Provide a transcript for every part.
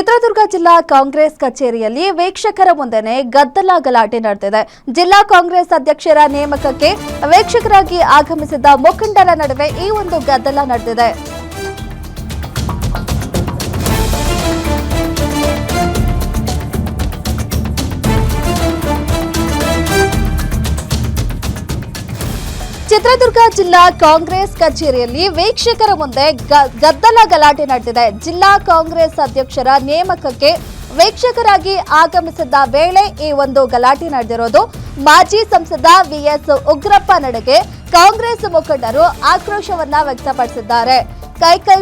ಚಿತ್ರದುರ್ಗ ಜಿಲ್ಲಾ ಕಾಂಗ್ರೆಸ್ ಕಚೇರಿಯಲ್ಲಿ ವೀಕ್ಷಕರ ಮುಂದೆನೇ ಗದ್ದಲ ಗಲಾಟೆ ನಡೆದಿದೆ. ಜಿಲ್ಲಾ ಕಾಂಗ್ರೆಸ್ ಅಧ್ಯಕ್ಷರ ನೇಮಕಕ್ಕೆ ವೀಕ್ಷಕರಾಗಿ ಆಗಮಿಸಿದ್ದ ಮುಖಂಡರ ನಡುವೆ ಈ ಒಂದು ಗದ್ದಲ ನಡೆದಿದೆ. ಚಿತ್ರದುರ್ಗ ಜಿಲ್ಲಾ ಕಾಂಗ್ರೆಸ್ ಕಚೇರಿಯಲ್ಲಿ ವೀಕ್ಷಕರ ಮುಂದೆ ಗದ್ದಲ ಗಲಾಟೆ ನಡೆದಿದೆ. ಜಿಲ್ಲಾ ಕಾಂಗ್ರೆಸ್ ಅಧ್ಯಕ್ಷರ ನೇಮಕಕ್ಕೆ ವೀಕ್ಷಕರಾಗಿ ಆಗಮಿಸಿದ್ದ ವೇಳೆ ಈ ಒಂದು ಗಲಾಟೆ ನಡೆದಿರೋದು. ಮಾಜಿ ಸಂಸದ ವಿಎಸ್ ಉಗ್ರಪ್ಪ ನಡೆಗೆ ಕಾಂಗ್ರೆಸ್ ಮುಖಂಡರು ಆಕ್ರೋಶವನ್ನ ವ್ಯಕ್ತಪಡಿಸಿದ್ದಾರೆ. ಕೈ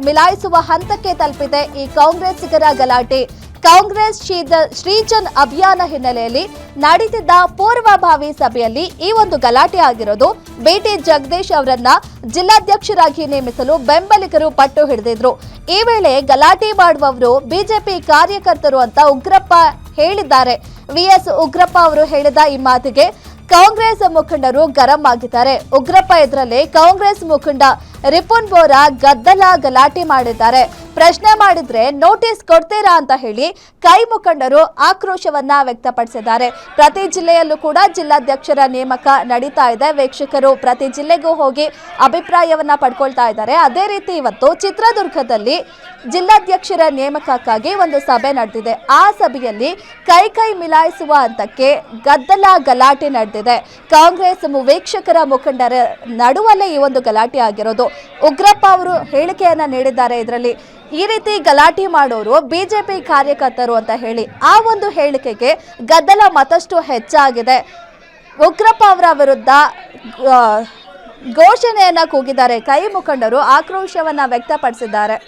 ಮಿಲಾಯಿಸುವ ಹಂತಕ್ಕೆ ತಲುಪಿದೆ ಈ ಕಾಂಗ್ರೆಸ್ಸಿಗರ ಗಲಾಟೆ. ಕಾಂಗ್ರೆಸ್ ಶ್ರೀಜನ್ ಅಭಿಯಾನ ಹಿನ್ನೆಲೆಯಲ್ಲಿ ನಡೆದಿದ್ದ ಪೂರ್ವಭಾವಿ ಸಭೆಯಲ್ಲಿ ಈ ಒಂದು ಗಲಾಟೆ ಆಗಿರೋದು. ಬಿಟಿ ಜಗದೀಶ್ ಅವರನ್ನ ಜಿಲ್ಲಾಧ್ಯಕ್ಷರಾಗಿ ನೇಮಿಸಲು ಬೆಂಬಲಿಗರು ಪಟ್ಟು ಹಿಡಿದಿದ್ರು. ಈ ವೇಳೆ ಗಲಾಟೆ ಮಾಡುವವರು ಬಿಜೆಪಿ ಕಾರ್ಯಕರ್ತರು ಅಂತ ಉಗ್ರಪ್ಪ ಹೇಳಿದ್ದಾರೆ. ವಿಎಸ್ ಉಗ್ರಪ್ಪ ಅವರು ಹೇಳಿದ ಈ ಮಾತಿಗೆ ಕಾಂಗ್ರೆಸ್ ಮುಖಂಡರು ಗರಂ ಆಗಿದ್ದಾರೆ. ಉಗ್ರಪ್ಪ ಎದುರಲ್ಲೇ ಕಾಂಗ್ರೆಸ್ ಮುಖಂಡ ರಿಪುನ್ ಬೋರಾ ಗಲಾಟೆ ಮಾಡಿದ್ದಾರೆ. ಪ್ರಶ್ನೆ ಮಾಡಿದ್ರೆ ನೋಟಿಸ್ ಕೊಡ್ತೀರಾ ಅಂತ ಹೇಳಿ ಕೈ ಮುಖಂಡರು ಆಕ್ರೋಶವನ್ನ ವ್ಯಕ್ತಪಡಿಸಿದ್ದಾರೆ. ಪ್ರತಿ ಜಿಲ್ಲೆಯಲ್ಲೂ ಕೂಡ ಜಿಲ್ಲಾಧ್ಯಕ್ಷರ ನೇಮಕ ನಡೀತಾ ಇದೆ. ವೀಕ್ಷಕರು ಪ್ರತಿ ಜಿಲ್ಲೆಗೂ ಹೋಗಿ ಅಭಿಪ್ರಾಯವನ್ನ ಪಡ್ಕೊಳ್ತಾ ಇದ್ದಾರೆ. ಅದೇ ರೀತಿ ಇವತ್ತು ಚಿತ್ರದುರ್ಗದಲ್ಲಿ ಜಿಲ್ಲಾಧ್ಯಕ್ಷರ ನೇಮಕಕ್ಕಾಗಿ ಒಂದು ಸಭೆ ನಡೆದಿದೆ. ಆ ಸಭೆಯಲ್ಲಿ ಕೈ ಮಿಲಾಯಿಸುವ ಹಂತಕ್ಕೆ ಗಲಾಟೆ ನಡೆದಿದೆ. ಕಾಂಗ್ರೆಸ್ ವೀಕ್ಷಕರ ಮುಖಂಡರ ನಡುವಲ್ಲೇ ಈ ಒಂದು ಗಲಾಟೆ ಆಗಿರೋದು. ಉಗ್ರಪ್ಪ ಅವರು ಹೇಳಿಕೆಯನ್ನ ನೀಡಿದ್ದಾರೆ. ಇದರಲ್ಲಿ ಈ ರೀತಿ ಗಲಾಟೆ ಮಾಡೋರು ಬಿಜೆಪಿ ಕಾರ್ಯಕರ್ತರು ಅಂತ ಹೇಳಿ ಆ ಒಂದು ಹೇಳಿಕೆಗೆ ಗದ್ದಲ ಮತ್ತಷ್ಟು ಹೆಚ್ಚಾಗಿದೆ. ಉಗ್ರಪ್ಪ ಅವರ ವಿರುದ್ಧ ಘೋಷಣೆಯನ್ನ ಕೂಗಿದ್ದಾರೆ. ಕೈ ಮುಖಂಡರು ಆಕ್ರೋಶವನ್ನ ವ್ಯಕ್ತಪಡಿಸಿದ್ದಾರೆ.